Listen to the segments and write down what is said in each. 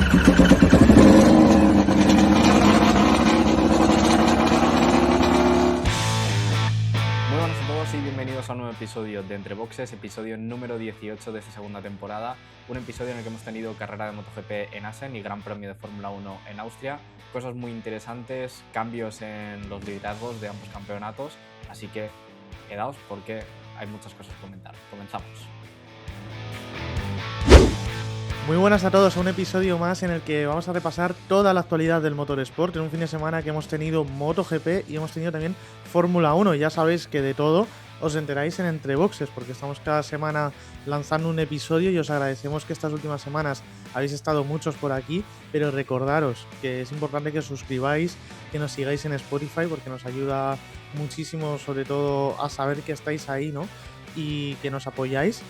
Muy buenas a todos y bienvenidos a un nuevo episodio de Entre Boxes, episodio número 18 de esta segunda temporada. Un episodio en el que hemos tenido carrera de MotoGP en Assen y Gran Premio de Fórmula 1 en Austria. Cosas muy interesantes, cambios en los liderazgos de ambos campeonatos. Así que quedaos porque hay muchas cosas que comentar. Comenzamos. Muy buenas a todos a un episodio más en el que vamos a repasar toda la actualidad del motorsport en un fin de semana que hemos tenido MotoGP y hemos tenido también Fórmula 1. Ya sabéis que de todo os enteráis en Entre Boxes porque estamos cada semana lanzando un episodio y os agradecemos que estas últimas semanas habéis estado muchos por aquí, pero recordaros que es importante que os suscribáis, que nos sigáis en Spotify porque nos ayuda muchísimo, sobre todo a saber que estáis ahí, ¿no? Y que nos apoyáis.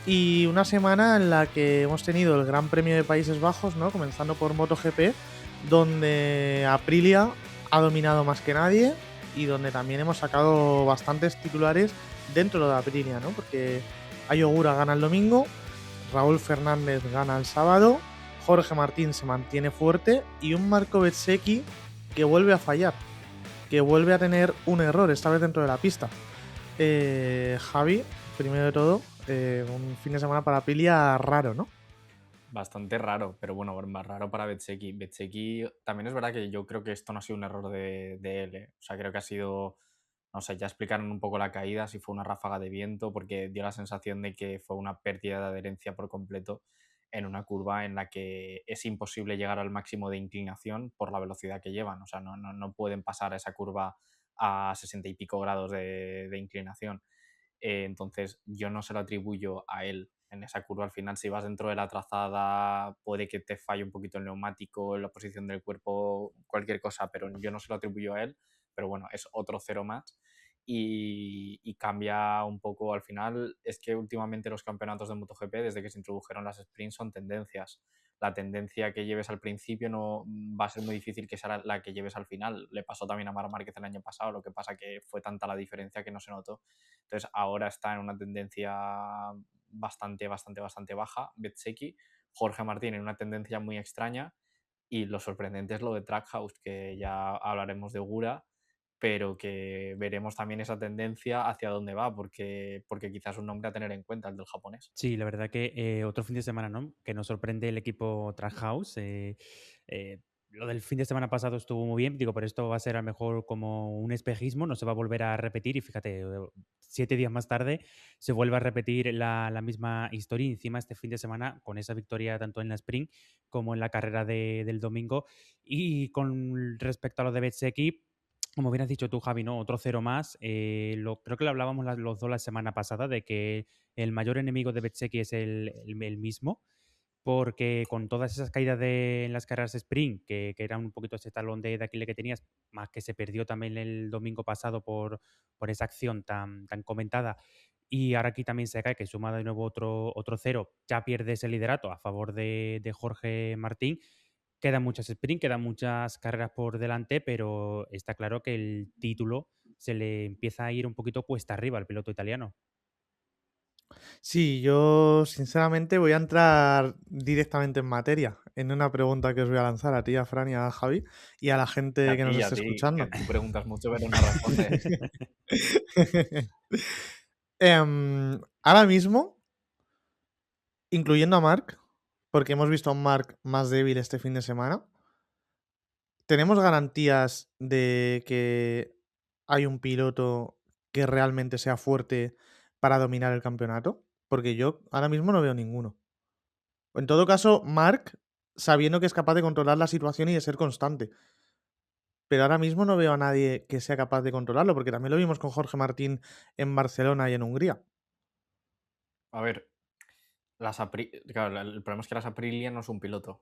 Y una semana en la que hemos tenido el Gran Premio de Países Bajos, ¿no? Comenzando por MotoGP, donde Aprilia ha dominado más que nadie y donde también hemos sacado bastantes titulares dentro de Aprilia, ¿no? Porque Ayo Ogura gana el domingo, Raúl Fernández gana el sábado, Jorge Martín se mantiene fuerte y un Marco Bezzecchi que vuelve a fallar, que vuelve a tener un error, esta vez dentro de la pista. Javi, primero de todo, un fin de semana para Aprilia raro, ¿no? Bastante raro, pero bueno, más raro para Bezzecchi. Bezzecchi, también es verdad que yo creo que esto no ha sido un error de él, ¿eh? O sea, creo que ha sido, no sé, ya explicaron un poco la caída, si fue una ráfaga de viento, porque dio la sensación de que fue una pérdida de adherencia por completo en una curva en la que es imposible llegar al máximo de inclinación por la velocidad que llevan. O sea, no pueden pasar a esa curva a 60 y pico grados de inclinación. Entonces yo no se lo atribuyo a él en esa curva. Al final, si vas dentro de la trazada, puede que te falle un poquito el neumático, la posición del cuerpo, cualquier cosa, pero yo no se lo atribuyo a él. Pero bueno, es otro cero más y cambia un poco. Al final es que últimamente los campeonatos de MotoGP, desde que se introdujeron las sprints, son tendencias. La tendencia que lleves al principio no va a ser muy difícil que sea la que lleves al final. Le pasó también a Marc Márquez el año pasado, lo que pasa que fue tanta la diferencia que no se notó. Entonces ahora está en una tendencia bastante baja Bezzecchi, Jorge Martín en una tendencia muy extraña y lo sorprendente es lo de Trackhouse, que ya hablaremos de Ogura, pero que veremos también esa tendencia hacia dónde va, porque quizás es un nombre a tener en cuenta, el del japonés. Sí, la verdad que otro fin de semana, ¿no? Que nos sorprende el equipo Trackhouse. Lo del fin de semana pasado estuvo muy bien, digo, pero esto va a ser a lo mejor como un espejismo, no se va a volver a repetir y fíjate, 7 días más tarde se vuelve a repetir la misma historia y encima este fin de semana con esa victoria tanto en la sprint como en la carrera del domingo. Y con respecto a lo de Bezzecchi, como bien has dicho tú, Javi, ¿no? Otro cero más. Creo que lo hablábamos los dos la semana pasada de que el mayor enemigo de Bezzecchi es el mismo, porque con todas esas caídas en las carreras sprint, que eran un poquito ese talón de Aquiles que tenías, más que se perdió también el domingo pasado por esa acción tan comentada, y ahora aquí también se cae, que suma de nuevo otro cero, ya pierde ese liderato a favor de Jorge Martín. Quedan muchas sprint, quedan muchas carreras por delante, pero está claro que el título se le empieza a ir un poquito cuesta arriba al piloto italiano. Sí, yo sinceramente voy a entrar directamente en materia, en una pregunta que os voy a lanzar a ti, a Fran y a Javi, y a la gente que nos A esté ti, que escuchando. tú preguntas mucho, pero no respondes. Ahora mismo, incluyendo a Marc, porque hemos visto a un Marc más débil este fin de semana, ¿tenemos garantías de que hay un piloto que realmente sea fuerte para dominar el campeonato? Porque yo ahora mismo no veo ninguno. En todo caso, Marc, sabiendo que es capaz de controlar la situación y de ser constante. Pero ahora mismo no veo a nadie que sea capaz de controlarlo, porque también lo vimos con Jorge Martín en Barcelona y en Hungría. A ver, claro, el problema es que las Aprilia no es un piloto,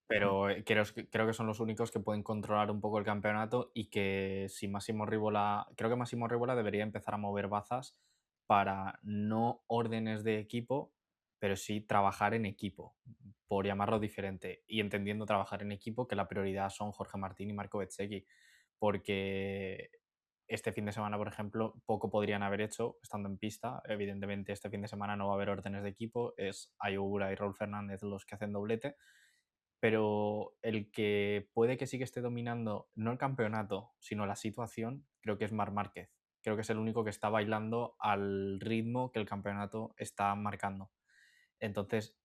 pero creo que son los únicos que pueden controlar un poco el campeonato y que si Massimo Rivola, creo que Massimo Rivola debería empezar a mover bazas para no órdenes de equipo, pero sí trabajar en equipo, por llamarlo diferente, y entendiendo trabajar en equipo que la prioridad son Jorge Martín y Marco Bezzecchi, porque este fin de semana, por ejemplo, poco podrían haber hecho estando en pista. Evidentemente, este fin de semana no va a haber órdenes de equipo, es Ayo Ogura y Raúl Fernández los que hacen doblete. pero el que puede que sí que esté dominando, no el campeonato, sino la situación, creo que es Marc Márquez. Creo que es el único que está bailando al ritmo que el campeonato está marcando. Entonces,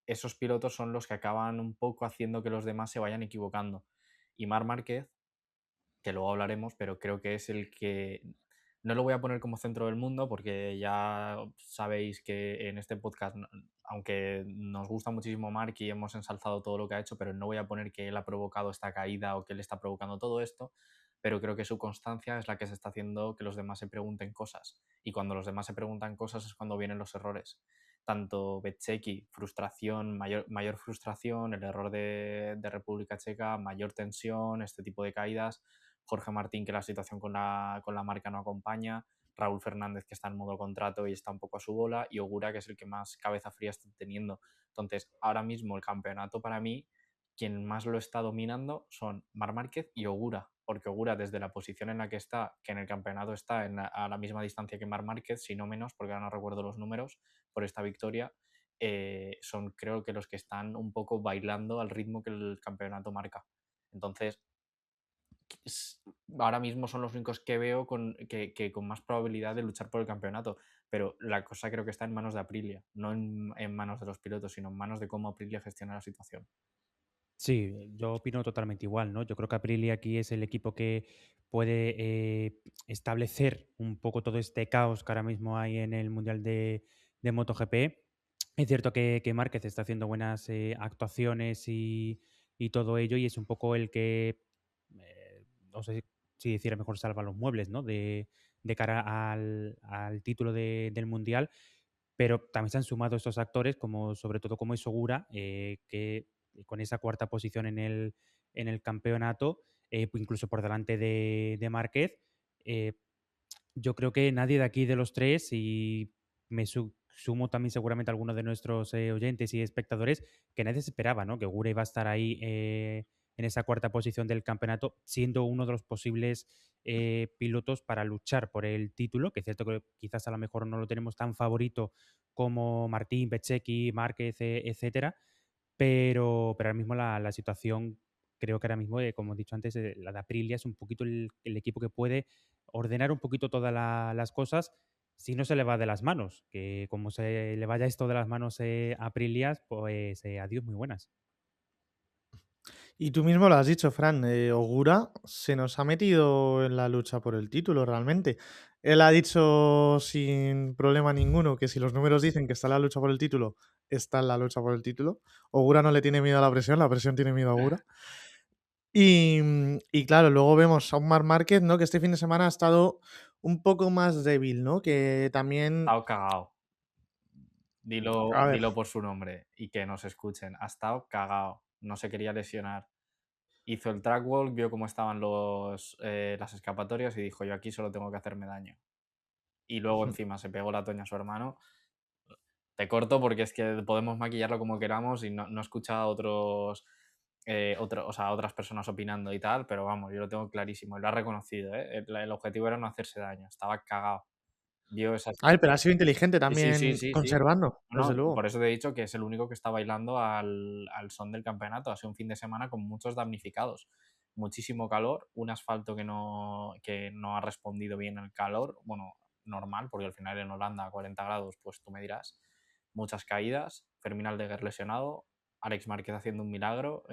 esos pilotos son los que acaban un poco haciendo que los demás se vayan equivocando. Y Marc Márquez, que luego hablaremos, pero creo que es el que no lo voy a poner como centro del mundo porque ya sabéis que en este podcast, aunque nos gusta muchísimo Mark y hemos ensalzado todo lo que ha hecho, pero no voy a poner que él ha provocado esta caída o que él está provocando todo esto, pero creo que su constancia es la que se está haciendo que los demás se pregunten cosas. Y cuando los demás se preguntan cosas es cuando vienen los errores. Tanto Bezzecchi, frustración, mayor frustración, el error de República Checa, mayor tensión, este tipo de caídas. Jorge Martín, que la situación con la marca no acompaña, Raúl Fernández, que está en modo contrato y está un poco a su bola, y Ogura, que es el que más cabeza fría está teniendo. Entonces, ahora mismo el campeonato para mí, quien más lo está dominando son Marc Márquez y Ogura, porque Ogura desde la posición en la que está, que en el campeonato está a la misma distancia que Marc Márquez, si no menos, porque ahora no recuerdo los números, por esta victoria, son creo que los que están un poco bailando al ritmo que el campeonato marca. Entonces, ahora mismo son los únicos que veo que con más probabilidad de luchar por el campeonato, pero la cosa creo que está en manos de Aprilia, no en manos de los pilotos, sino en manos de cómo Aprilia gestiona la situación. Sí, yo opino totalmente igual, ¿no? Yo creo que Aprilia aquí es el equipo que puede establecer un poco todo este caos que ahora mismo hay en el Mundial de MotoGP. Es cierto que Márquez está haciendo buenas actuaciones y todo ello, y es un poco el que, no sé si decir mejor, salva los muebles, ¿no? De cara al título del Mundial, pero también se han sumado estos actores, como sobre todo como es Ogura, que con esa cuarta posición en el campeonato, incluso por delante de Márquez, eh, yo creo que nadie de aquí de los tres, y me sumo también seguramente a algunos de nuestros oyentes y espectadores, que nadie se esperaba, ¿no? Que Ogura iba a estar ahí en esa cuarta posición del campeonato, siendo uno de los posibles pilotos para luchar por el título, que es cierto que quizás a lo mejor no lo tenemos tan favorito como Martín, Bezzecchi, Márquez, etcétera, pero ahora mismo la situación, creo que ahora mismo, como he dicho antes, la de Aprilia es un poquito el equipo que puede ordenar un poquito todas las cosas si no se le va de las manos, que como se le vaya esto de las manos a Aprilia, pues adiós, muy buenas. Y tú mismo lo has dicho, Fran, Ogura se nos ha metido en la lucha por el título realmente. Él ha dicho sin problema ninguno que si los números dicen que está en la lucha por el título, está en la lucha por el título. Ogura no le tiene miedo a la presión tiene miedo a Ogura. Y claro, luego vemos a un Marc Márquez, ¿no? Que este fin de semana ha estado un poco más débil, ¿no? Que también, Ha estado cagado. a ver, Dilo por su nombre y que nos escuchen. Ha estado cagado. No se quería lesionar. Hizo el track walk, vio cómo estaban las escapatorias y dijo: yo aquí solo tengo que hacerme daño. Y luego encima se pegó la toña a su hermano. Te corto porque es que podemos maquillarlo como queramos y no he escuchado a otras personas opinando y tal, pero vamos, yo lo tengo clarísimo. Y lo ha reconocido, ¿eh? El objetivo era no hacerse daño. Estaba cagado. Vio esas. a ver, pero ha sido inteligente Sí, sí, sí, también sí, sí. conservando, No, desde por luego. eso te he dicho que es el único que está bailando al son del campeonato. Ha sido un fin de semana con muchos damnificados. Muchísimo calor, un asfalto que no ha respondido bien al calor. Bueno, normal, porque al final en Holanda a 40 grados, pues tú me dirás. Muchas caídas, Fermín Aldeguer lesionado, Alex Márquez haciendo un milagro,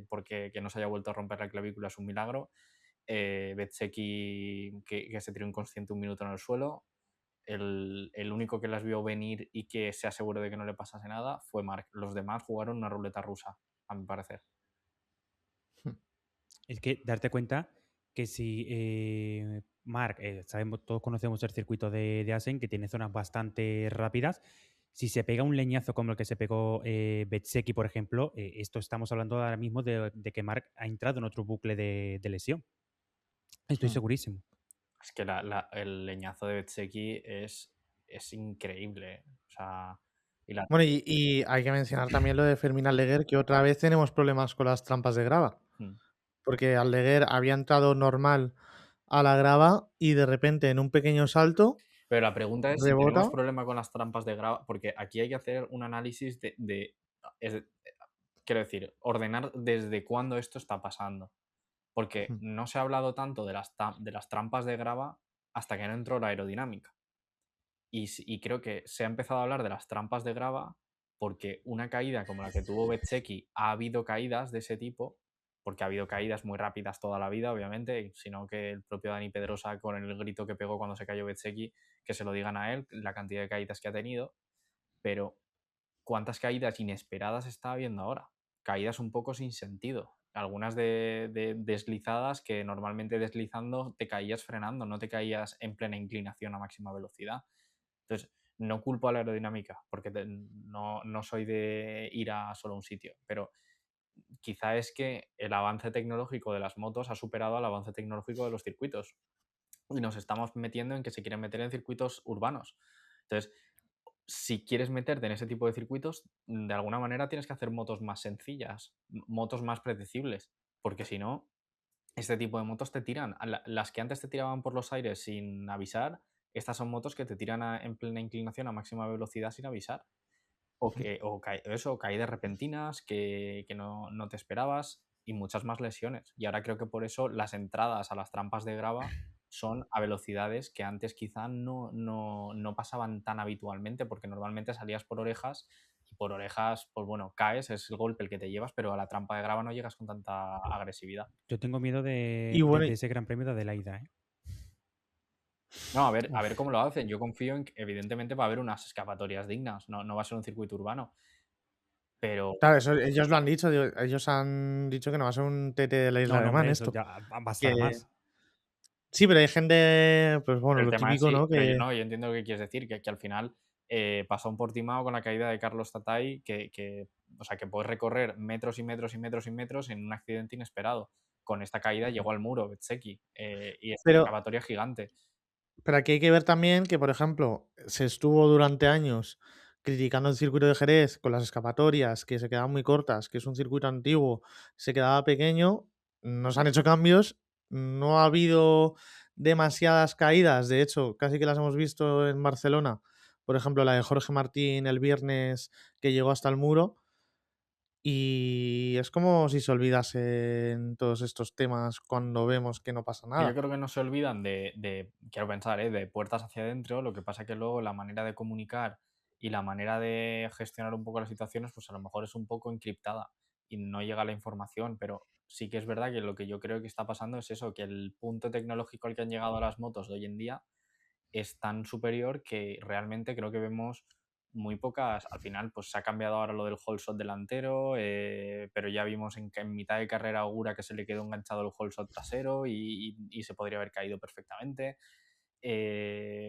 porque que no se haya vuelto a romper la clavícula es un milagro. Bezzecchi que se tiró inconsciente un minuto en el suelo. El único que las vio venir y que se aseguró de que no le pasase nada fue Marc. Los demás jugaron una ruleta rusa, a mi parecer. Es que darte cuenta que si Marc, sabemos, todos conocemos el circuito de Asen, que tiene zonas bastante rápidas. Si se pega un leñazo como el que se pegó Bezzecchi, por ejemplo, esto estamos hablando ahora mismo de que Marc ha entrado en otro bucle de lesión. Estoy Hmm. segurísimo. Es que el leñazo de Bezzecchi es increíble. O sea, Bueno, y hay que mencionar también lo de Fermín Aldeguer, que otra vez tenemos problemas con las trampas de grava. mm. Porque Aldeguer había entrado normal a la grava y de repente en un pequeño salto Pero la pregunta es si tenemos rebota. problema con las trampas de grava, porque aquí hay que hacer un análisis quiero decir, ordenar desde cuándo esto está pasando. Porque Mm. no se ha hablado tanto de las trampas de grava hasta que no entró la aerodinámica. Y creo que se ha empezado a hablar de las trampas de grava porque una caída como la que tuvo Bezzecchi, ha habido caídas de ese tipo, porque ha habido caídas muy rápidas toda la vida, obviamente, sino que el propio Dani Pedrosa, con el grito que pegó cuando se cayó Bezzecchi, que se lo digan a él, la cantidad de caídas que ha tenido, pero ¿cuántas caídas inesperadas está habiendo ahora? Caídas un poco sin sentido. Algunas de deslizadas que normalmente deslizando te caías frenando, no te caías en plena inclinación a máxima velocidad. Entonces, no culpo a la aerodinámica, porque no soy de ir a solo un sitio, pero quizá es que el avance tecnológico de las motos ha superado al avance tecnológico de los circuitos y nos estamos metiendo en que se quieren meter en circuitos urbanos. Entonces, si quieres meterte en ese tipo de circuitos, de alguna manera tienes que hacer motos más sencillas, motos más predecibles, porque si no, este tipo de motos te tiran. Las que antes te tiraban por los aires sin avisar, estas son motos que te tiran en plena inclinación a máxima velocidad sin avisar. O caídas repentinas que no te esperabas y muchas más lesiones. Y ahora creo que por eso las entradas a las trampas de grava son a velocidades que antes quizá no pasaban tan habitualmente, porque normalmente salías por orejas y por orejas, pues bueno, caes, es el golpe el que te llevas, pero a la trampa de grava no llegas con tanta agresividad. Yo tengo miedo Y de bueno, ese Gran Premio de Adelaida, ¿eh? No, a ver uf, cómo lo hacen. Yo confío en que, evidentemente, va a haber unas escapatorias dignas. No va a ser un circuito urbano. Pero claro, eso ellos lo han dicho, digo, ellos han dicho que no va a ser un TT de la isla No, no, alemán hombre, eso esto. ya va a Que estar a más. sí, pero hay gente, pues bueno, el lo tema es típico, sí, ¿no? pero yo Que no, yo entiendo lo que quieres decir, que al final pasó un Portimao con la caída de Carlos Tatay, o sea, que puedes recorrer metros y metros y metros y metros en un accidente inesperado. Con esta caída llegó al muro Bezzecchi y es una pero excavatoria gigante. Pero aquí hay que ver también que, por ejemplo, se estuvo durante años criticando el circuito de Jerez con las escapatorias, que se quedaban muy cortas, que es un circuito antiguo, se quedaba pequeño, no se han hecho cambios, no ha habido demasiadas caídas, de hecho, casi que las hemos visto en Barcelona, por ejemplo, la de Jorge Martín el viernes que llegó hasta el muro, y es como si se olvidasen todos estos temas cuando vemos que no pasa Yo nada. creo que no se olvidan quiero pensar, de puertas hacia adentro, lo que pasa que luego la manera de comunicar y la manera de gestionar un poco las situaciones, pues a lo mejor es un poco encriptada y no llega la información, pero sí que es verdad que lo que yo creo que está pasando es eso, que el punto tecnológico al que han llegado las motos de hoy en día es tan superior que realmente creo que vemos muy pocas. Al final, pues se ha cambiado ahora lo del whole shot delantero, pero ya vimos que en mitad de carrera a Ogura que se le quedó enganchado el whole shot trasero y se podría haber caído perfectamente.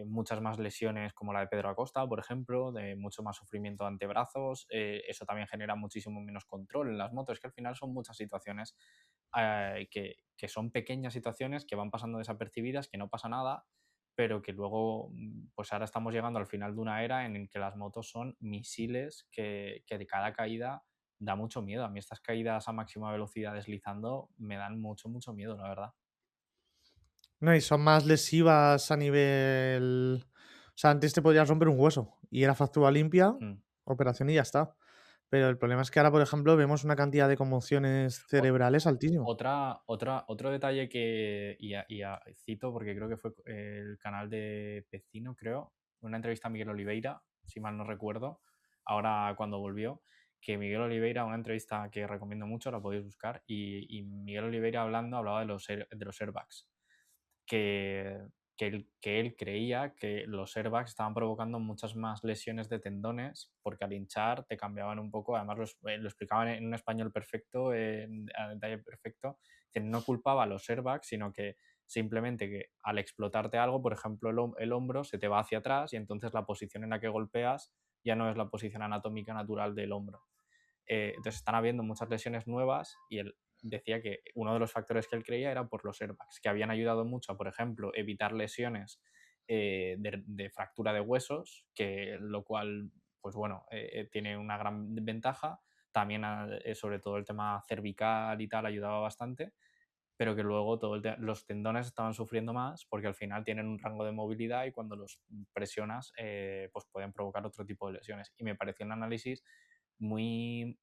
Muchas más lesiones como la de Pedro Acosta, por ejemplo, de mucho más sufrimiento de antebrazos. Eso también genera muchísimo menos control en las motos, que al final son muchas situaciones que son pequeñas situaciones que van pasando desapercibidas, que no pasa nada, pero que luego, pues ahora estamos llegando al final de una era en el que las motos son misiles que de cada caída da mucho miedo. A mí estas caídas a máxima velocidad deslizando me dan mucho, mucho miedo, la verdad. No, y son más lesivas a nivel. O sea, antes te podías romper un hueso y era factura limpia, Mm. operación y ya está. Pero el problema es que ahora, por ejemplo, vemos una cantidad de conmociones Ot- cerebrales altísimo. otro detalle cito porque creo que fue el canal de Pecino, creo, una entrevista a Miguel Oliveira, si mal no recuerdo, ahora cuando volvió, que Miguel Oliveira, una entrevista que recomiendo mucho, la podéis buscar, y Miguel Oliveira hablaba de los airbags, que, que él creía que los airbags estaban provocando muchas más lesiones de tendones porque al hinchar te cambiaban un poco, además lo explicaban en un español perfecto, a detalle perfecto, que no culpaba a los airbags, sino que simplemente que al explotarte algo, por ejemplo el hombro se te va hacia atrás y entonces la posición en la que golpeas ya no es la posición anatómica natural del hombro. Entonces están habiendo muchas lesiones nuevas y él decía que uno de los factores que él creía era por los airbags, que habían ayudado mucho a, por ejemplo, evitar lesiones de fractura de huesos, que lo cual, pues bueno, tiene una gran ventaja. También, sobre todo el tema cervical y tal, ayudaba bastante, pero que luego los tendones estaban sufriendo más porque al final tienen un rango de movilidad y cuando los presionas, pues pueden provocar otro tipo de lesiones. Y me pareció un análisis muy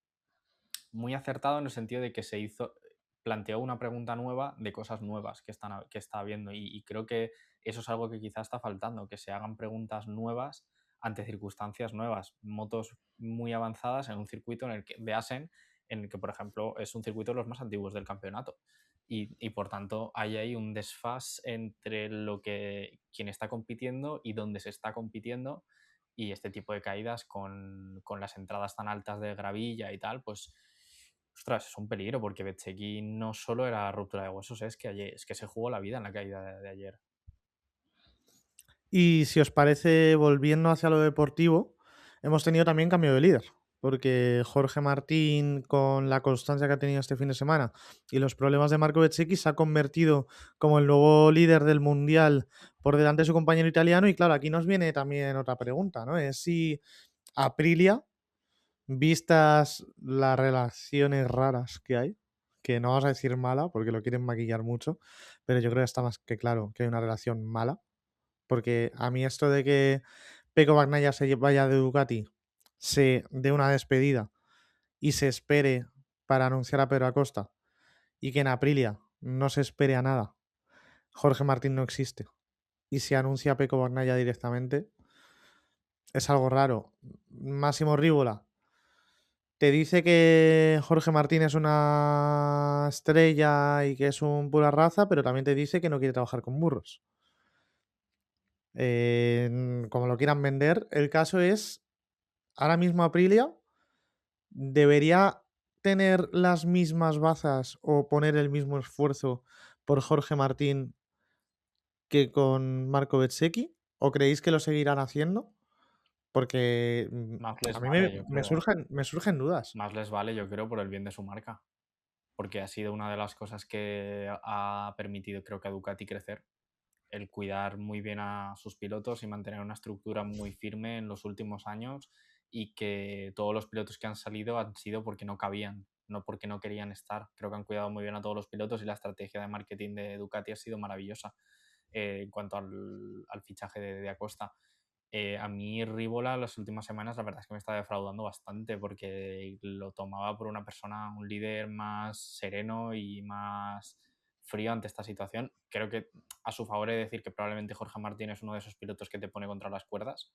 muy acertado en el sentido de que planteó una pregunta nueva de cosas nuevas que está habiendo y creo que eso es algo que quizás está faltando, que se hagan preguntas nuevas ante circunstancias nuevas, motos muy avanzadas en un circuito de Assen, en el que, por ejemplo, es un circuito de los más antiguos del campeonato. Y por tanto hay ahí un desfase entre quien está compitiendo y dónde se está compitiendo, y este tipo de caídas con las entradas tan altas de gravilla y tal, pues ostras, es un peligro porque Bezzecchi no solo era ruptura de huesos, es que se jugó la vida en la caída de ayer. Y si os parece, volviendo hacia lo deportivo, hemos tenido también cambio de líder, porque Jorge Martín, con la constancia que ha tenido este fin de semana y los problemas de Marco Bezzecchi, se ha convertido como el nuevo líder del Mundial por delante de su compañero italiano. Y claro, aquí nos viene también otra pregunta, ¿no? Es si Aprilia, vistas las relaciones raras que hay, que no vamos a decir mala porque lo quieren maquillar mucho, pero yo creo que está más que claro que hay una relación mala, porque a mí esto de que Pecco Bagnaia se vaya de Ducati, se dé una despedida y se espere para anunciar a Pedro Acosta, y que en Aprilia no se espere a nada, Jorge Martín no existe y se anuncia a Pecco Bagnaia directamente, es algo raro. Máximo Rívola te dice que Jorge Martín es una estrella y que es un pura raza, pero también te dice que no quiere trabajar con burros. Como lo quieran vender, el caso es, ahora mismo Aprilia debería tener las mismas bazas o poner el mismo esfuerzo por Jorge Martín que con Marco Bezzecchi, ¿o creéis que lo seguirán haciendo? Porque Más les a mí vale, yo me creo. surgen dudas. Más les vale, yo creo, por el bien de su marca. Porque ha sido una de las cosas que ha permitido, creo que a Ducati crecer. El cuidar muy bien a sus pilotos y mantener una estructura muy firme en los últimos años, y que todos los pilotos que han salido han sido porque no cabían, no porque no querían estar. Creo que han cuidado muy bien a todos los pilotos y la estrategia de marketing de Ducati ha sido maravillosa en cuanto al fichaje de Acosta. A mí Rívola las últimas semanas la verdad es que me está defraudando bastante, porque lo tomaba por una persona, un líder más sereno y más frío ante esta situación. Creo que a su favor he de decir que probablemente Jorge Martín es uno de esos pilotos que te pone contra las cuerdas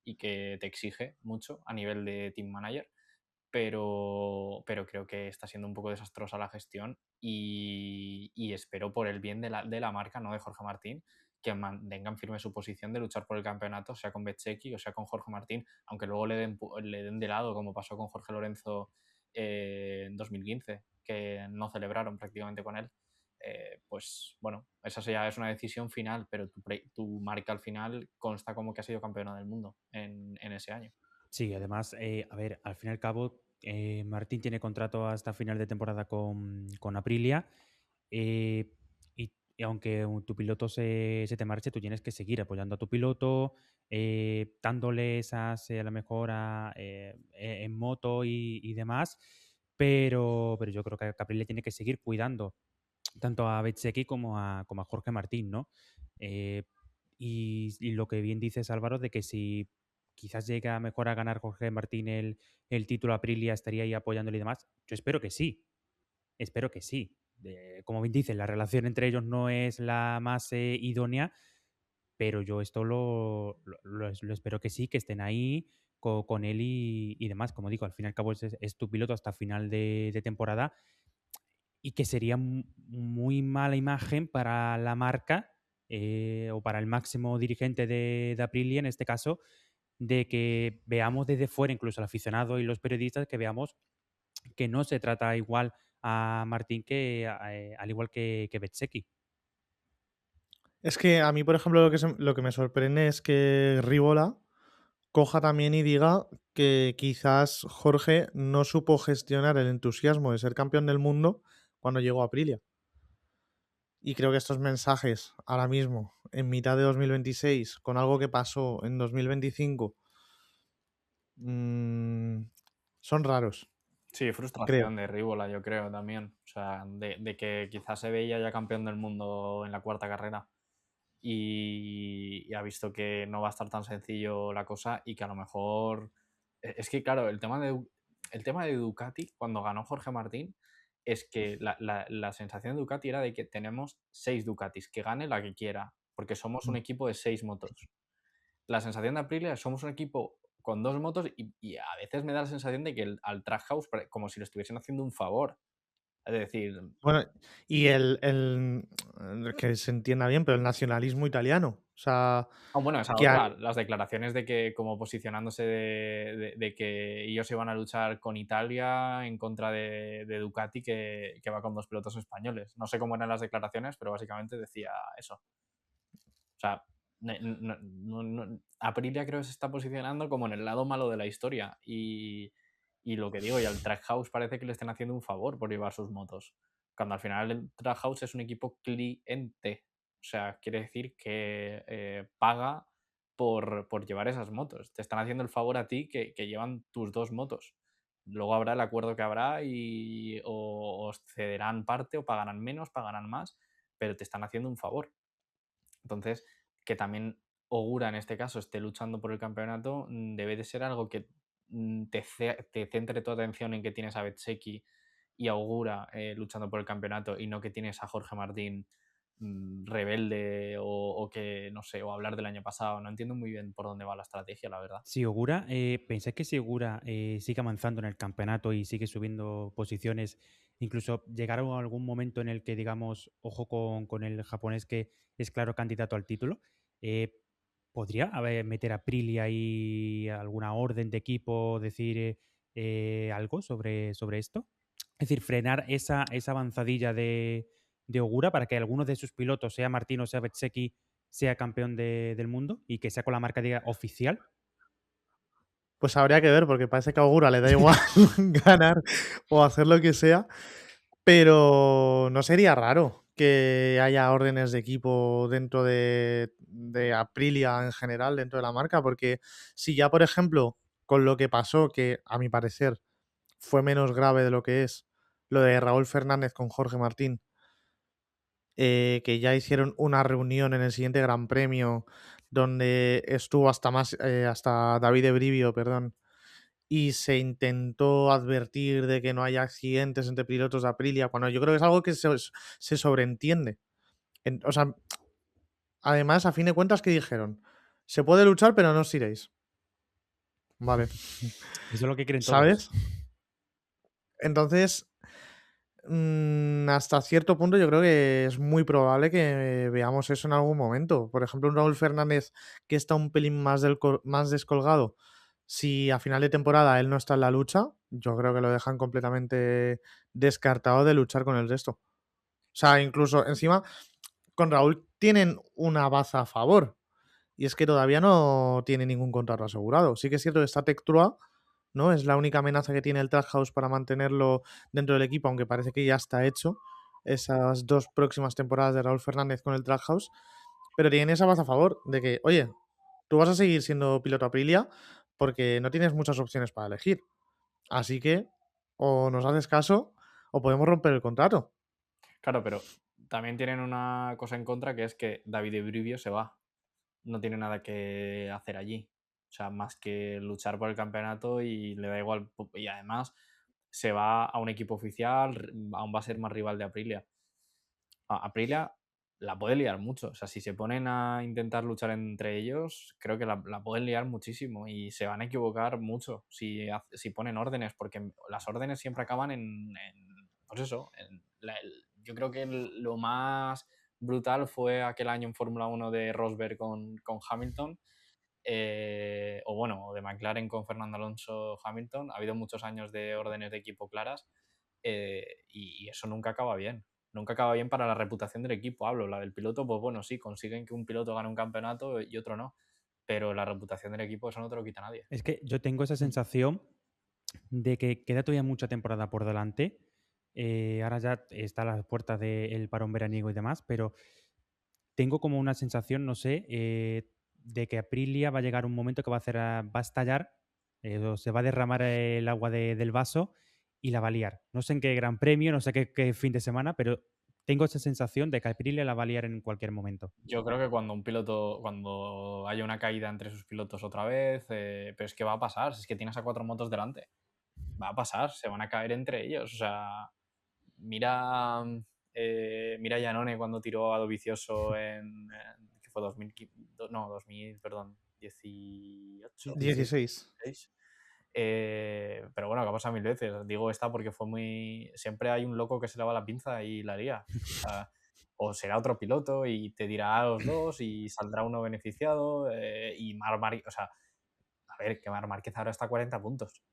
y que te exige mucho a nivel de team manager, pero creo que está siendo un poco desastrosa la gestión, y espero por el bien de la marca, no de Jorge Martín, que mantengan firme su posición de luchar por el campeonato, sea con Bezzecchi o sea con Jorge Martín, aunque luego le den de lado, como pasó con Jorge Lorenzo en 2015, que no celebraron prácticamente con él. Pues bueno, esa ya es una decisión final, pero tu marca al final consta como que ha sido campeona del mundo en ese año. Sí, además, a ver, al fin y al cabo, Martín tiene contrato hasta final de temporada con Aprilia, eh, y aunque tu piloto se te marche, tú tienes que seguir apoyando a tu piloto, dándole esas, a lo mejor, en moto y demás, pero yo creo que Aprilia tiene que seguir cuidando tanto a Bezzecchi como a Jorge Martín, ¿no? Eh, y lo que bien dices, Álvaro, de que si quizás llega mejor a ganar Jorge Martín el título Aprilia, estaría ahí apoyándole y demás. Yo espero que sí, espero que sí. Como bien dices, la relación entre ellos no es la más idónea, pero yo esto lo espero que sí, que estén ahí con él y demás. Como digo, al fin y al cabo es tu piloto hasta final de temporada, y que sería muy mala imagen para la marca, o para el máximo dirigente de Aprilia, en este caso, de que veamos desde fuera, incluso el aficionado y los periodistas, que veamos que no se trata igual a Martín al igual que Bezzecchi. Es que a mí, por ejemplo, lo que me sorprende es que Rivola coja también y diga que quizás Jorge no supo gestionar el entusiasmo de ser campeón del mundo cuando llegó a Aprilia. Y creo que estos mensajes ahora mismo, en mitad de 2026, con algo que pasó en 2025, mmm, son raros, Sí, creo. frustración de Rívola, yo creo también. O sea, de que quizás se veía ya campeón del mundo en la cuarta carrera y ha visto que no va a estar tan sencillo la cosa, y que a lo mejor. Es que, claro, el tema el tema de Ducati, cuando ganó Jorge Martín, es que la sensación de Ducati era de que tenemos 6 Ducatis, que gane la que quiera, porque somos un Mm. equipo de 6 motos. La sensación de Aprilia es somos un equipo con 2 motos y a veces me da la sensación de que al Trackhouse como si le estuviesen haciendo un favor. Es decir, Bueno, y que se entienda bien, pero el nacionalismo italiano. O sea, bueno, esa que otra, las declaraciones de que como posicionándose de que ellos iban a luchar con Italia en contra de Ducati, que va con 2 pilotos españoles. No sé cómo eran las declaraciones, pero básicamente decía eso. O sea, Aprilia creo que se está posicionando como en el lado malo de la historia. Y lo que digo, y al Trackhouse parece que le estén haciendo un favor por llevar sus motos. Cuando al final el Trackhouse es un equipo cliente. O sea, quiere decir que paga por llevar esas motos. Te están haciendo el favor a ti que llevan tus 2 motos. Luego habrá el acuerdo que habrá y o cederán parte o pagarán menos, pagarán más, pero te están haciendo un favor. Entonces, que también Ogura en este caso esté luchando por el campeonato, debe de ser algo que te centre tu atención en que tienes a Bezzecchi y a Ogura luchando por el campeonato y no que tienes a Jorge Martín rebelde o que, no sé, o hablar del año pasado. No entiendo muy bien por dónde va la estrategia, la verdad. Si Ogura, ¿pensáis que si Ogura sigue avanzando en el campeonato y sigue subiendo posiciones, incluso llegar a algún momento en el que digamos, ojo con el japonés que es claro candidato al título, ¿podría meter a Aprilia ahí alguna orden de equipo, decir algo sobre esto? Es decir, frenar esa avanzadilla de Ogura para que alguno de sus pilotos, sea Martín o sea Bezzecchi, sea campeón del mundo y que sea con la marca diga oficial. pues habría que ver, porque parece que a Ogura le da igual ganar o hacer lo que sea, pero no sería raro que haya órdenes de equipo dentro de Aprilia en general, dentro de la marca, porque si ya, por ejemplo, con lo que pasó, que a mi parecer fue menos grave de lo que es lo de Raúl Fernández con Jorge Martín, que ya hicieron una reunión en el siguiente Gran Premio donde estuvo hasta David Ebrivio, perdón, y se intentó advertir de que no haya accidentes entre pilotos de Aprilia, cuando yo creo que es algo que se sobreentiende. O sea, además, a fin de cuentas, ¿qué dijeron? Se puede luchar, pero no os iréis. Vale. Eso es lo que creen todos. ¿Sabes? Entonces, hasta cierto punto yo creo que es muy probable que veamos eso en algún momento. Por ejemplo, un Raúl Fernández que está un pelín más descolgado. Si a final de temporada él no está en la lucha, yo creo que lo dejan completamente descartado de luchar con el resto. O sea, incluso encima con Raúl tienen una baza a favor. Y es que todavía no tiene ningún contrato asegurado. Sí que es cierto que está Tectrua, ¿no? Es la única amenaza que tiene el Trackhouse para mantenerlo dentro del equipo, aunque parece que ya está hecho esas 2 próximas temporadas de Raúl Fernández con el Trackhouse. Pero tienen esa baza a favor de que, oye, tú vas a seguir siendo piloto Aprilia porque no tienes muchas opciones para elegir. Así que o nos haces caso o podemos romper el contrato. Claro, pero también tienen una cosa en contra que es que David Ebrivio se va. No tiene nada que hacer allí. O sea, más que luchar por el campeonato y le da igual. Y además se va a un equipo oficial, aún va a ser más rival de Aprilia. Aprilia la puede liar mucho. O sea, si se ponen a intentar luchar entre ellos, creo que la pueden liar muchísimo y se van a equivocar mucho si ponen órdenes, porque las órdenes siempre acaban pues eso, yo creo que lo más brutal fue aquel año en Fórmula 1 de Rosberg con Hamilton, o bueno, de McLaren con Fernando Alonso Hamilton. Ha habido muchos años de órdenes de equipo claras, y eso nunca acaba bien. Nunca acaba bien para la reputación del equipo. Hablo, la del piloto, pues bueno, sí, consiguen que un piloto gane un campeonato y otro no, pero la reputación del equipo eso no te lo quita nadie. Es que yo tengo esa sensación de que queda todavía mucha temporada por delante. Ahora ya está a las puertas del parón veraniego y demás, pero tengo como una sensación, no sé, de que Aprilia va a llegar un momento que va a estallar, o se va a derramar el agua del vaso y la va a liar. No sé en qué gran premio, no sé qué fin de semana, pero tengo esa sensación de que Aprilia la va a liar en cualquier momento. Yo creo que cuando haya una caída entre sus pilotos otra vez, pero es que va a pasar, si es que tienes a 4 motos delante. va a pasar, se van a caer entre ellos. O sea, mira, mira Janone cuando tiró a Dovizioso ¿qué fue? 2015, no, 2000, perdón, 18, 16. 16. 16. Pero bueno, que ha pasado 1000 veces. Digo esta porque fue muy... Siempre hay un loco que se le va la pinza y la lía. O sea, o será otro piloto y te dirá a los dos y saldrá uno beneficiado. Y Marc Márquez, o sea, a ver, que Marc Márquez ahora está a 40 puntos.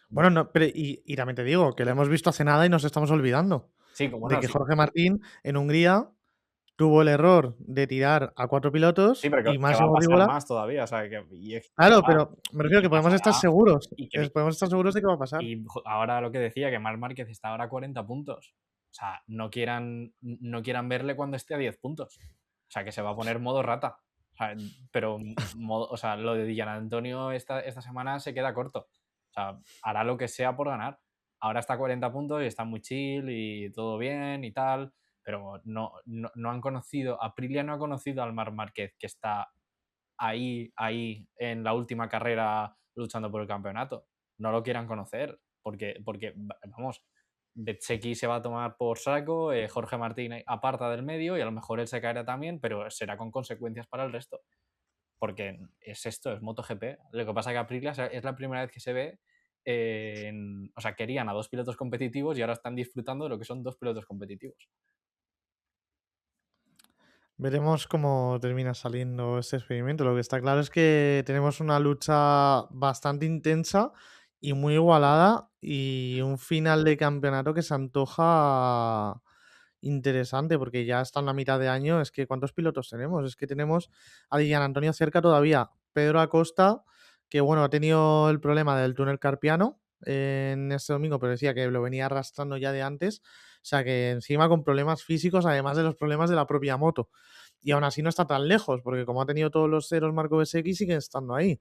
Bueno, no, pero y también te digo que lo hemos visto hace nada y nos estamos olvidando Sí, como de no, que sí. Jorge Martín en Hungría tuvo el error de tirar a 4 Sí, pilotos pero y que va a Máximo pasar Rivola. más todavía. O sea, Claro, pero me refiero y que podemos estar pasará. seguros. Y que, Podemos estar seguros de que va a pasar. Y ahora lo que decía, que Marc Márquez está ahora a 40 puntos. O sea, no quieran verle cuando esté a 10 puntos. O sea, que se va a poner modo rata. O sea, pero o sea, lo de Dillan Antonio esta semana se queda corto. O sea, hará lo que sea por ganar. Ahora está a 40 puntos y está muy chill y todo bien y tal. Pero no han conocido, Aprilia no ha conocido al Marc Márquez, que está ahí en la última carrera luchando por el campeonato. No lo quieran conocer, porque vamos, Bezzecchi se va a tomar por saco, Jorge Martín aparta del medio y a lo mejor él se caerá también, pero será con consecuencias para el resto. Porque es esto, es MotoGP. Lo que pasa es que Aprilia es la primera vez que se ve, o sea, querían a 2 pilotos competitivos y ahora están disfrutando de lo que son 2 pilotos competitivos. Veremos cómo termina saliendo este experimento. Lo que está claro es que tenemos una lucha bastante intensa y muy igualada y un final de campeonato que se antoja interesante porque ya está en la mitad de año. Es que ¿cuántos pilotos tenemos? Es que tenemos a Dillan Antonio cerca todavía. Pedro Acosta, que bueno, ha tenido el problema del túnel carpiano en este domingo, pero decía que lo venía arrastrando ya de antes. O sea que encima con problemas físicos, además de los problemas de la propia moto. Y aún así no está tan lejos, porque como ha tenido todos los ceros Marco Bezzecchi, sigue estando ahí.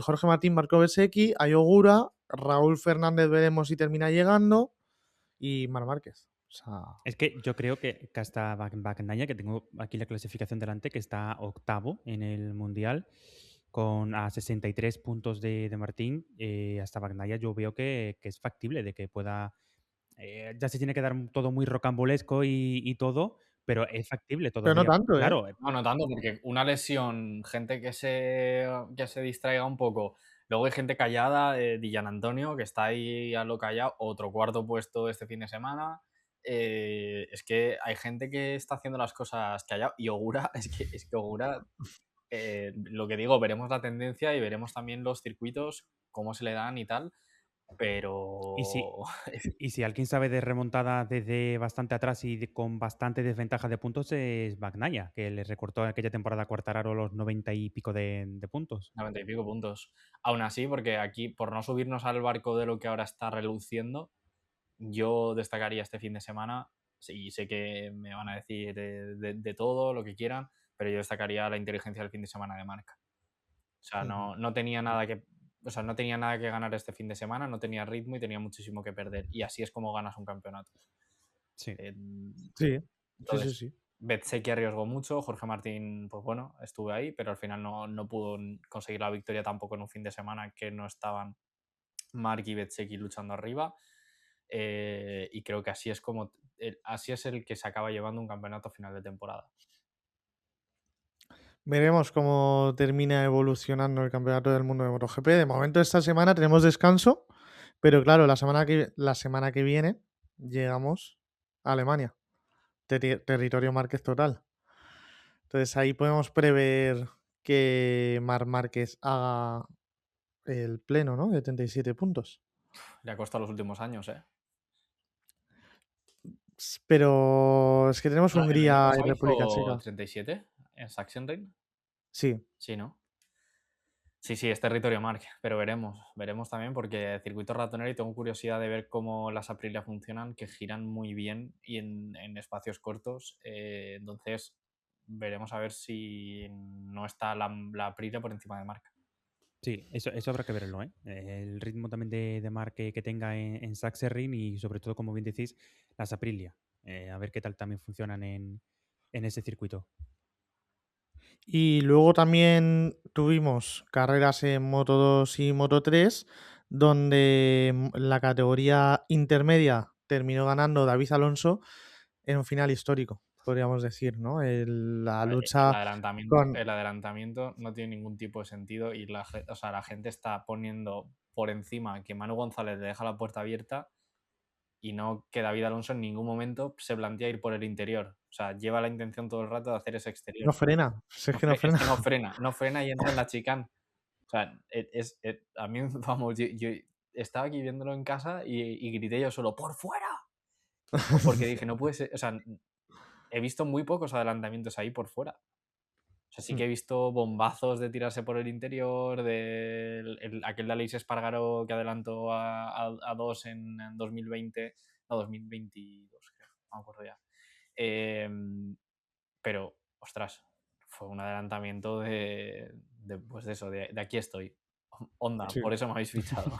Jorge Martín, Marco Bezzecchi, Ayogura, Raúl Fernández veremos si termina llegando y Marc Márquez. O sea, Es que yo creo que hasta Bagnaia, que tengo aquí la clasificación delante, que está octavo en el Mundial, con a 63 puntos de Martín, hasta Bagnaia yo veo que es factible de que pueda... ya se tiene que dar todo muy rocambolesco y todo, pero es factible pero no todavía. tanto, ¿eh? Claro, No, no tanto, porque una lesión, gente que se distraiga un poco. Luego hay gente callada, Dillan Antonio, que está ahí a lo callado, otro cuarto puesto este fin de semana. Es que hay gente que está haciendo las cosas callado. Y Ogura, es que Ogura, lo que digo, veremos la tendencia y veremos también los circuitos, cómo se le dan y tal. Pero y si alguien sabe de remontada desde bastante atrás y con bastante desventaja de puntos es Bagnaia, que le recortó aquella temporada a Quartararo los 90 y pico de puntos. 90 y pico puntos. Aún así, porque aquí, por no subirnos al barco de lo que ahora está reluciendo, yo destacaría este fin de semana, y sé que me van a decir de todo, lo que quieran, pero yo destacaría la inteligencia del fin de semana de Marca. O sea, no tenía nada que... O sea, no tenía nada que ganar este fin de semana, no tenía ritmo y tenía muchísimo que perder. Y así es como ganas un campeonato. Sí. Sí, sí, Entonces, sí. Bezzecchi arriesgó mucho, Jorge Martín, pues bueno, estuve ahí, pero al final no pudo conseguir la victoria tampoco en un fin de semana que no estaban Marc y Bezzecchi luchando arriba. Y creo que así es como así es el que se acaba llevando un campeonato a final de temporada. Veremos cómo termina evolucionando el campeonato del mundo de MotoGP. De momento, esta semana tenemos descanso, pero claro, la semana que viene llegamos a Alemania, territorio Márquez total. Entonces ahí podemos prever que Marc Márquez haga el pleno, ¿no? De 37 puntos. Le ha costado los últimos años, ¿eh? Pero es que tenemos El año Hungría y pasado República hizo Checa. 37 en Sachsenring. Sí. Sí, ¿no? Sí, es territorio Marc, pero veremos también porque circuito ratonero y tengo curiosidad de ver cómo las Aprilia funcionan, que giran muy bien y en espacios cortos. Entonces veremos a ver si no está la Aprilia por encima de Marc. Sí, eso habrá que verlo, ¿eh? El ritmo también de Marc que tenga en Sachsenring y sobre todo, como bien decís, las Aprilia. A ver qué tal también funcionan en ese circuito. Y luego también tuvimos carreras en Moto 2 y Moto 3, donde en la categoría intermedia terminó ganando David Alonso en un final histórico, podríamos decir, ¿no? La A ver, lucha con... el adelantamiento no tiene ningún tipo de sentido y o sea, la gente está poniendo por encima que Manu González le deja la puerta abierta y no que David Alonso en ningún momento se plantea ir por el interior. O sea, lleva la intención todo el rato de hacer ese exterior. No frena, si es que no Es frena. que no frena y entra en la chicane. O sea, a mí, vamos, yo estaba aquí viéndolo en casa y grité yo solo, ¡por fuera! Porque dije, no puede ser, o sea, he visto muy pocos adelantamientos ahí por fuera. O sea, sí que he visto bombazos de tirarse por el interior, aquel de Aleix Espargaró que adelantó a dos en 2020, no, 2022, creo, no me acuerdo ya. Pero, ostras, fue un adelantamiento pues de eso, de aquí estoy. Onda, Sí. por eso me habéis fichado.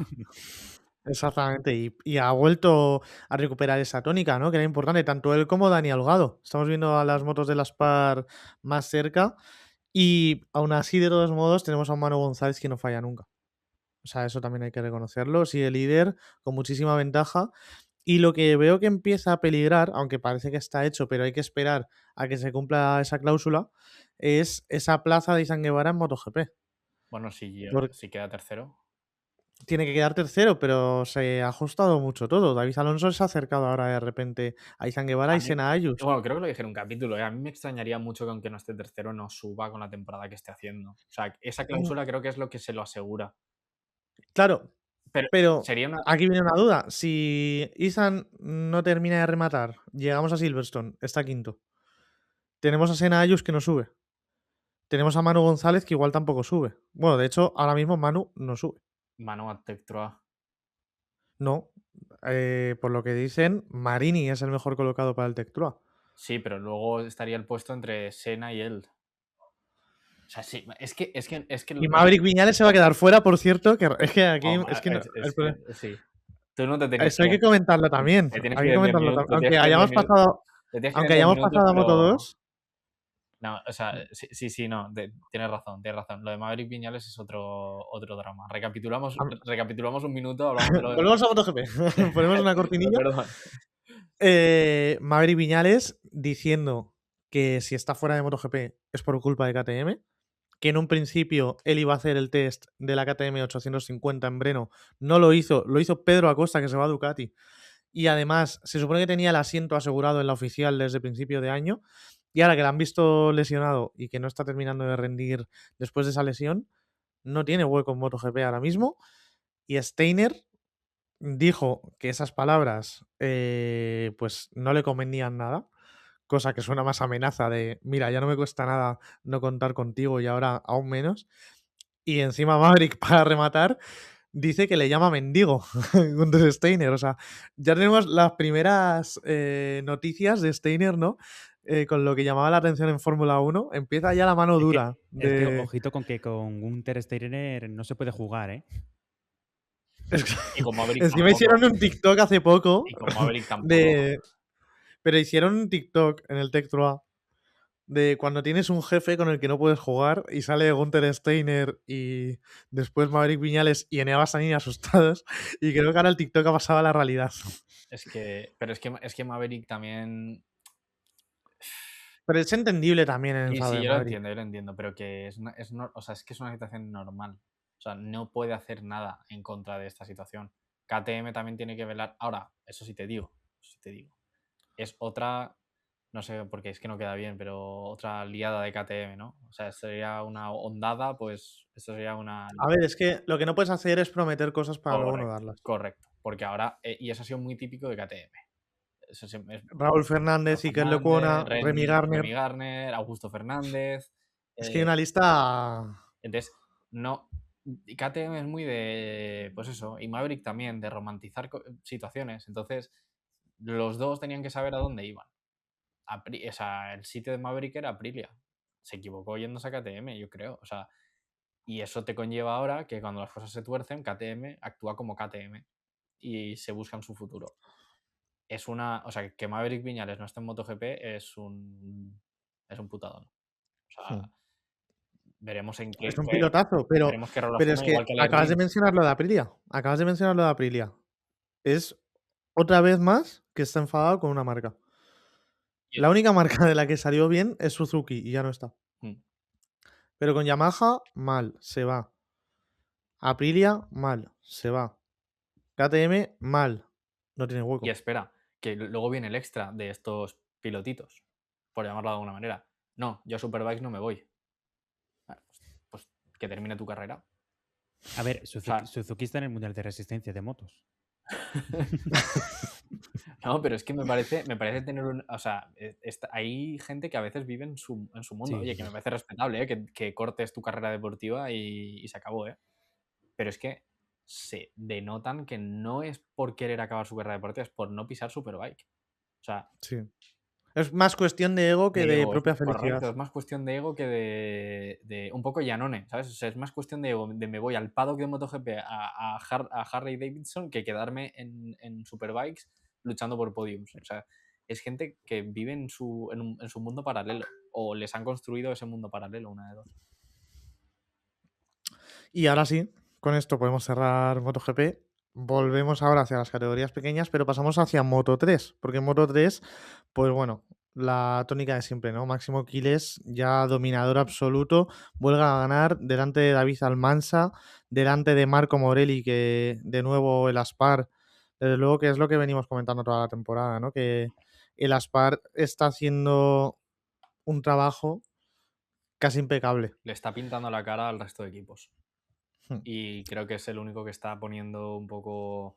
Exactamente, y ha vuelto a recuperar esa tónica, ¿no? Que era importante, tanto él como Dani Holgado. Estamos viendo a las motos de las PAR más cerca y aún así, de todos modos, tenemos a un Manu González que no falla nunca. O sea, eso también hay que reconocerlo. Sigue líder con muchísima ventaja. Y lo que veo que empieza a peligrar, aunque parece que está hecho, pero hay que esperar a que se cumpla esa cláusula, es esa plaza de Izan Guevara en MotoGP. Bueno, si queda tercero. Tiene que quedar tercero, pero se ha ajustado mucho todo. David Alonso se ha acercado ahora de repente a Izan Guevara y Senna Ayus. Bueno, creo que lo dije en un capítulo. A mí me extrañaría mucho que aunque no esté tercero no suba con la temporada que esté haciendo. O sea, esa cláusula creo que es lo que se lo asegura. Claro, Pero pero sería una... aquí viene una duda. Si Izan no termina de rematar, llegamos a Silverstone, está quinto. Tenemos a Senna Ayus que no sube. Tenemos a Manu González que igual tampoco sube. Bueno, de hecho, ahora mismo Manu no sube. Manu a Tech Trois. No. Por lo que dicen, Marini es el mejor colocado para el Tech Trois. Sí, pero luego estaría el puesto entre Senna y él. O sea, sí, es que Y Maverick Viñales se va a quedar fuera, por cierto, que es que aquí sí. Tú no te tenías eso hay que comentarlo también. te tienes Hay que que ir en 10 comentarlo minutos. también. Aunque hayamos pasado a Moto 2. No, o sea, sí, no, tienes razón. Lo de Maverick Viñales es otro drama. Recapitulamos un minuto, hablamos de lo de... Volvemos a MotoGP. Ponemos una cortinilla. Perdón. Maverick Viñales diciendo que si está fuera de MotoGP es por culpa de KTM, que en un principio él iba a hacer el test de la KTM 850 en Breno, no lo hizo Pedro Acosta, que se va a Ducati, y además se supone que tenía el asiento asegurado en la oficial desde principio de año, y ahora que la han visto lesionado y que no está terminando de rendir después de esa lesión, no tiene hueco en MotoGP ahora mismo, y Steiner dijo que esas palabras pues no le convenían nada, cosa que suena más amenaza de, mira, ya no me cuesta nada no contar contigo y ahora aún menos. Y encima Maverick, para rematar, dice que le llama mendigo Gunther Steiner. O sea, ya tenemos las primeras noticias de Steiner, ¿no? Con lo que llamaba la atención en Fórmula 1. Empieza ya la mano dura. Es que ojito con que con Gunther Steiner no se puede jugar, ¿eh? Y con Maverick Encima tampoco. hicieron un TikTok hace poco. Y con Maverick tampoco. Pero hicieron un TikTok en el Tech Trois de cuando tienes un jefe con el que no puedes jugar y sale Gunther Steiner y después Maverick Viñales y Enea Basanini asustados, y creo que ahora el TikTok ha pasado a la realidad. Pero es que Maverick también... Pero es entendible también el enfado Sí, de yo lo Maverick. entiendo, pero que o sea, es que es una situación normal. O sea, no puede hacer nada en contra de esta situación. KTM también tiene que velar. Ahora, eso sí te digo. Es otra, no sé, porque es que no queda bien, pero otra liada de KTM, ¿no? O sea, sería una ondada, pues esto sería una... A ver, es que lo que no puedes hacer es prometer cosas para luego no darlas. Correcto, porque ahora, y eso ha sido muy típico de KTM. Raúl Fernández, Iker Lecuona, Remy Garner, Augusto Fernández. Es que hay una lista. Entonces, no. KTM es muy de. Pues eso, y Maverick también, de romantizar situaciones. Entonces, los dos tenían que saber a dónde iban. O sea, el sitio de Maverick era Aprilia. Se equivocó yéndose a KTM, yo creo. O sea, y eso te conlleva ahora que cuando las cosas se tuercen, KTM actúa como KTM y se buscan su futuro. O sea, que Maverick Viñales no esté en MotoGP es un putadón. O sea, Veremos en Es qué, un pilotazo, pero, veremos qué rol pero es asume, que igual que Light acabas de Rim. mencionar lo de Aprilia. Acabas de mencionar lo de Aprilia. Es otra vez más que está enfadado con una marca. Y- La única marca de la que salió bien es Suzuki y ya no está. Mm. Pero con Yamaha, mal, se va. Aprilia, mal, se va. KTM, mal, no tiene Y hueco. espera, que luego viene el extra de estos pilotitos, por llamarlo de alguna manera. No, yo a Superbikes no me voy. Ah, pues que termine tu carrera. A ver, O sea, Suzuki está en el Mundial de Resistencia de motos. no, pero es que me parece tener un. O sea, hay gente que a veces vive en su mundo. Sí, Oye, sí, que me sí. parece respetable, ¿eh? Que cortes tu carrera deportiva y se acabó, ¿eh? Pero es que se denotan que no es por querer acabar su carrera deportiva, es por no pisar Superbike. O sea, Sí. Es más cuestión de ego que de de ego, es propia felicidad. correcto, es más cuestión de ego que de un poco Janone, ¿sabes? O sea, es más cuestión de ego, de me voy al paddock de MotoGP a Harley Davidson que quedarme en Superbikes luchando por podiums. O sea, es gente que vive en su mundo paralelo o les han construido ese mundo paralelo, una de dos. Y ahora sí, con esto podemos cerrar MotoGP. Volvemos ahora hacia las categorías pequeñas, pero pasamos hacia Moto 3, porque en Moto 3, pues bueno, la tónica de siempre, ¿no? Máximo Quiles, ya dominador absoluto, vuelve a ganar delante de David Almansa, delante de Marco Morelli, que de nuevo el Aspar, desde luego que es lo que venimos comentando toda la temporada, ¿no? Que el Aspar está haciendo un trabajo casi impecable. Le está pintando la cara al resto de equipos. Hmm. Y creo que es el único que está poniendo un poco,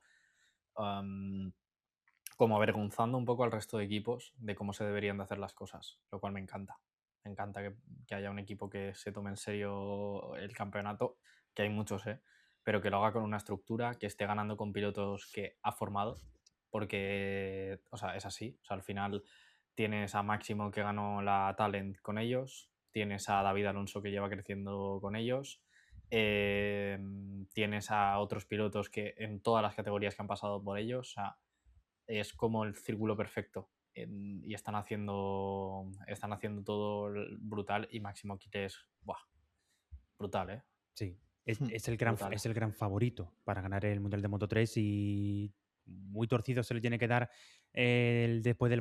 como avergonzando un poco al resto de equipos de cómo se deberían de hacer las cosas, lo cual me encanta. Me encanta que haya un equipo que se tome en serio el campeonato, que hay muchos, pero que lo haga con una estructura, que esté ganando con pilotos que ha formado, porque, o sea, es así. O sea, al final tienes a Máximo que ganó la Talent con ellos, tienes a David Alonso que lleva creciendo con ellos, tienes a otros pilotos que en todas las categorías que han pasado por ellos, o sea, es como el círculo perfecto. Y están haciendo todo brutal y Máximo Quiles, buah, brutal, ¿eh? Sí, Hmm. Brutal. es el gran favorito para ganar el Mundial de Moto 3 y muy torcido se le tiene que dar después del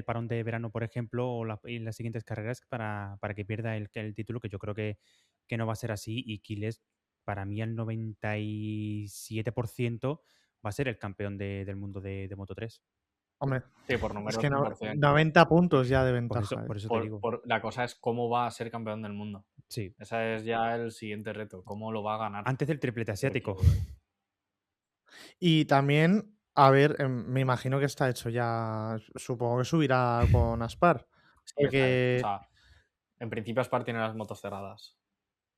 parón de verano, por ejemplo, o y las siguientes carreras para que pierda el título, que yo creo que no va a ser así. Y Quiles, para mí, al 97% va a ser el campeón del mundo de Moto 3. Hombre, Sí, por es números que no, 100%. 90 puntos ya de ventaja. Por eso te Por, digo. por- la cosa es cómo va a ser campeón del mundo. Sí, Ese es ya el siguiente reto, cómo lo va a ganar. antes del triplete Porque asiático. Y también, a ver, me imagino que está hecho ya. Supongo que subirá con Aspar. sí, o Porque, sea, en principio Aspar tiene las motos cerradas.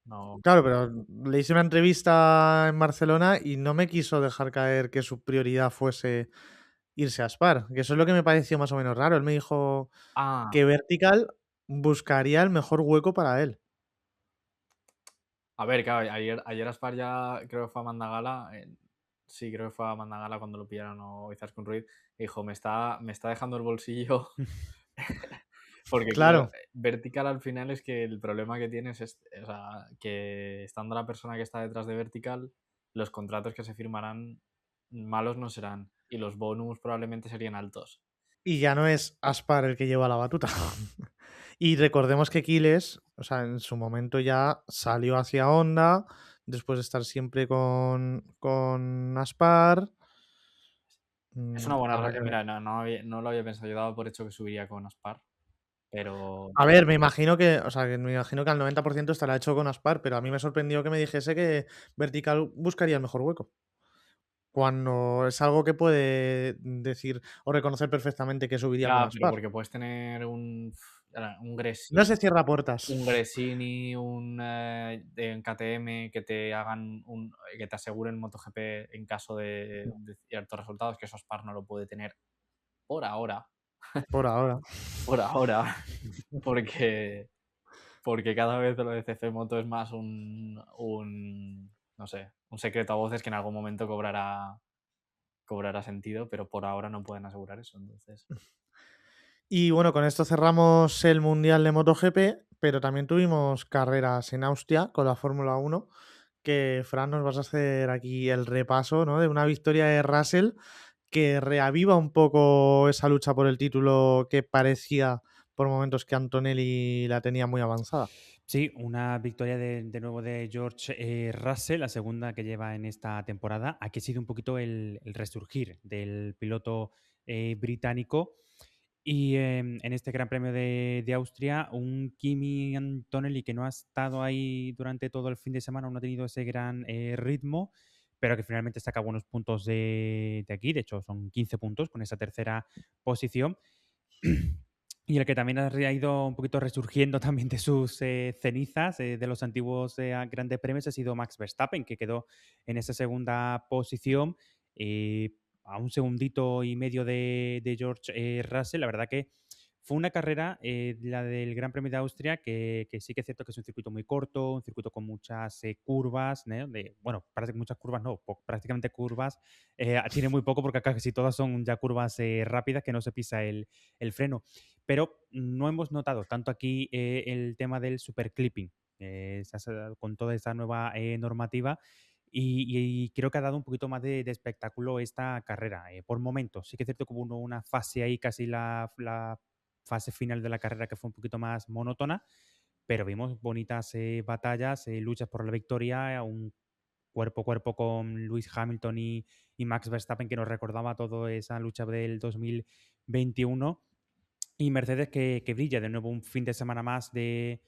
No, claro, pero le hice una entrevista en Barcelona y no me quiso dejar caer que su prioridad fuese irse a Aspar. Que eso es lo que me pareció más o menos raro. Él me dijo ah, que Vertical buscaría el mejor hueco para él. a ver, claro, ayer Aspar ya creo que fue a Mandagala. Sí, creo que fue a Mandagala cuando lo pillaron o Izaskun Ruiz. Y dijo, me está dejando el bolsillo. Porque, claro, Claro. Vertical al final es que el problema que tienes es, o sea, que estando la persona que está detrás de Vertical, los contratos que se firmarán malos no serán. Y los bonus probablemente serían altos. Y ya no es Aspar el que lleva la batuta. Y recordemos que Quiles, o sea, en su momento ya salió hacia Honda, después de estar siempre con Aspar. Es una buena. Habrá que ver. Mira, no lo había pensado. Yo daba por hecho que subiría con Aspar. Pero A ver, me imagino que, o sea, que me imagino que al 90% estará hecho con Aspar, pero a mí me sorprendió que me dijese que Vertical buscaría el mejor hueco. Cuando es algo que puede decir o reconocer perfectamente que subiría con ya, pero Aspar. porque puedes tener un No se Gresini, cierra puertas. un Gresini, en KTM que te hagan que te aseguren MotoGP en caso de ciertos resultados, que eso Aspar no lo puede tener por ahora, Por ahora. por ahora, porque, porque cada vez lo de CC Moto es más no sé, un secreto a voces que en algún momento cobrará sentido, pero por ahora no pueden asegurar eso, entonces. Y bueno, con esto cerramos el Mundial de MotoGP, pero también tuvimos carreras en Austria con la Fórmula 1, que Fran nos vas a hacer aquí el repaso, ¿no? De una victoria de Russell que reaviva un poco esa lucha por el título que parecía por momentos que Antonelli la tenía muy avanzada. Sí, una victoria de nuevo de George Russell, la segunda que lleva en esta temporada. Aquí ha sido un poquito el resurgir del piloto británico. Y en este Gran Premio de Austria, un Kimi Antonelli que no ha estado ahí durante todo el fin de semana, no ha tenido ese gran ritmo, pero que finalmente saca buenos puntos de aquí. De hecho, son 15 puntos con esa tercera posición. Y el que también ha ido un poquito resurgiendo también de sus cenizas, de los antiguos grandes premios, ha sido Max Verstappen, que quedó en esa segunda posición, a un segundito y medio de George Russell. La verdad que fue una carrera, la del Gran Premio de Austria, que sí que es cierto que es un circuito muy corto, un circuito con muchas curvas, ¿no? Bueno, muchas curvas no, prácticamente curvas. Tiene muy poco porque casi todas son ya curvas rápidas que no se pisa el freno. Pero no hemos notado tanto aquí el tema del superclipping, con toda esta nueva normativa. Y creo que ha dado un poquito más de espectáculo esta carrera, por momentos. Sí que es cierto que hubo una fase ahí, casi la fase final de la carrera, que fue un poquito más monótona, pero vimos bonitas batallas, luchas por la victoria, un cuerpo a cuerpo con Lewis Hamilton y Max Verstappen, que nos recordaba toda esa lucha del 2021. Y Mercedes que brilla de nuevo un fin de semana más de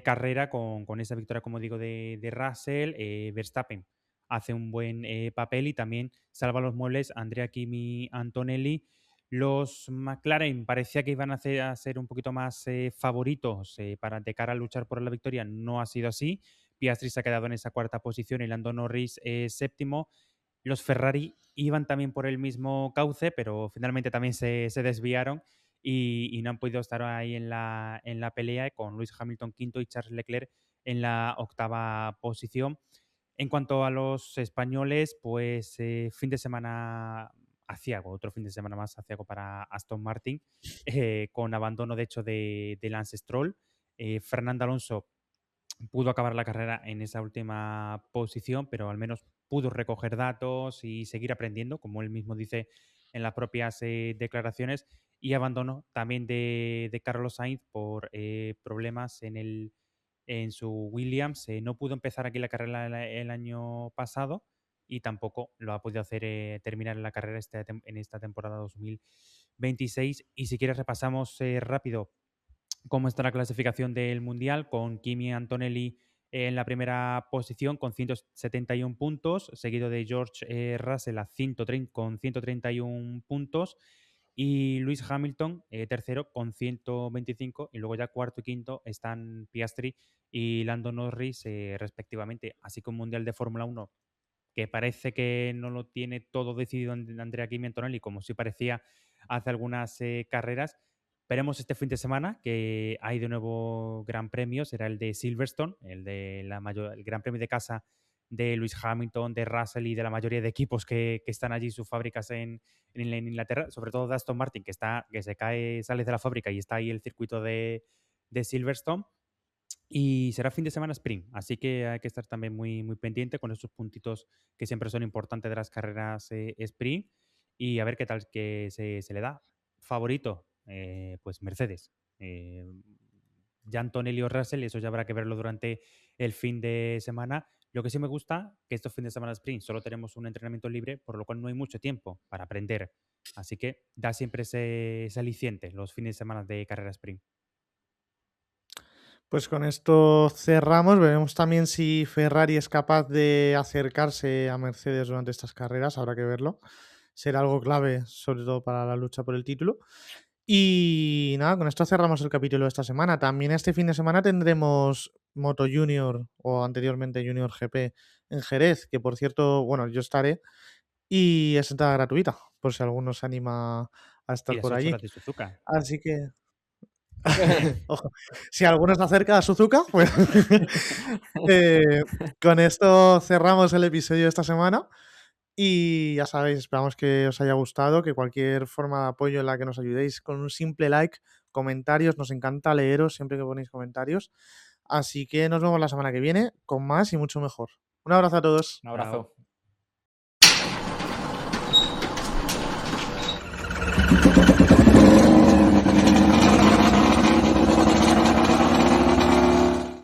carrera con esa victoria, como digo, de Russell. Verstappen hace un buen papel y también salva los muebles Andrea Kimi Antonelli. Los McLaren parecía que iban a ser un poquito más favoritos para de cara a luchar por la victoria. No ha sido así. Piastri se ha quedado en esa cuarta posición y Lando Norris séptimo. Los Ferrari iban también por el mismo cauce, pero finalmente también se desviaron y no han podido estar ahí en la pelea, con Lewis Hamilton quinto y Charles Leclerc en la octava posición. En cuanto a los españoles, pues fin de semana aciago, otro fin de semana más aciago para Aston Martin, con abandono de hecho de Lance Stroll. Fernando Alonso pudo acabar la carrera en esa última posición, pero al menos pudo recoger datos y seguir aprendiendo, como él mismo dice en las propias declaraciones, y abandono también de Carlos Sainz por problemas en su Williams. No pudo empezar aquí la carrera el año pasado y tampoco lo ha podido hacer terminar en la carrera en esta temporada 2026. Y si quieres repasamos rápido cómo está la clasificación del Mundial, con Kimi Antonelli en la primera posición con 171 puntos, seguido de George Russell con 131 puntos y Lewis Hamilton tercero con 125 y luego ya cuarto y quinto están Piastri y Lando Norris respectivamente. Así que un Mundial de Fórmula 1 que parece que no lo tiene todo decidido Andrea Kimi Antonelli, como sí parecía hace algunas carreras. Veremos este fin de semana que hay de nuevo Gran Premio, será el de Silverstone, el Gran Premio de casa de Lewis Hamilton, de Russell y de la mayoría de equipos que están allí, sus fábricas en Inglaterra, sobre todo de Aston Martin, que se cae, sale de la fábrica y está ahí el circuito de Silverstone. Y será fin de semana sprint, así que hay que estar también muy, muy pendiente con esos puntitos que siempre son importantes de las carreras sprint y a ver qué tal que se le da. Favorito, pues Mercedes. Ya Antonelli o Russell, eso ya habrá que verlo durante el fin de semana. Lo que sí me gusta, que estos fines de semana sprint solo tenemos un entrenamiento libre, por lo cual no hay mucho tiempo para aprender. Así que da siempre ese aliciente los fines de semana de carrera sprint. Pues con esto cerramos. Veremos también si Ferrari es capaz de acercarse a Mercedes durante estas carreras. Habrá que verlo. Será algo clave, sobre todo para la lucha por el título. Y nada, con esto cerramos el capítulo de esta semana. También este fin de semana tendremos Moto Junior o anteriormente Junior GP en Jerez, que por cierto, bueno, yo estaré y es entrada gratuita, por si alguno se anima a Y estar las por 8 allí. horas de Suzuka. Así que ojo, si alguno se acerca a Suzuka, pues con esto cerramos el episodio de esta semana. Y ya sabéis, esperamos que os haya gustado, que cualquier forma de apoyo en la que nos ayudéis con un simple like, comentarios, nos encanta leeros siempre que ponéis comentarios. Así que nos vemos la semana que viene con más y mucho mejor. Un abrazo a todos. Un abrazo. Chao.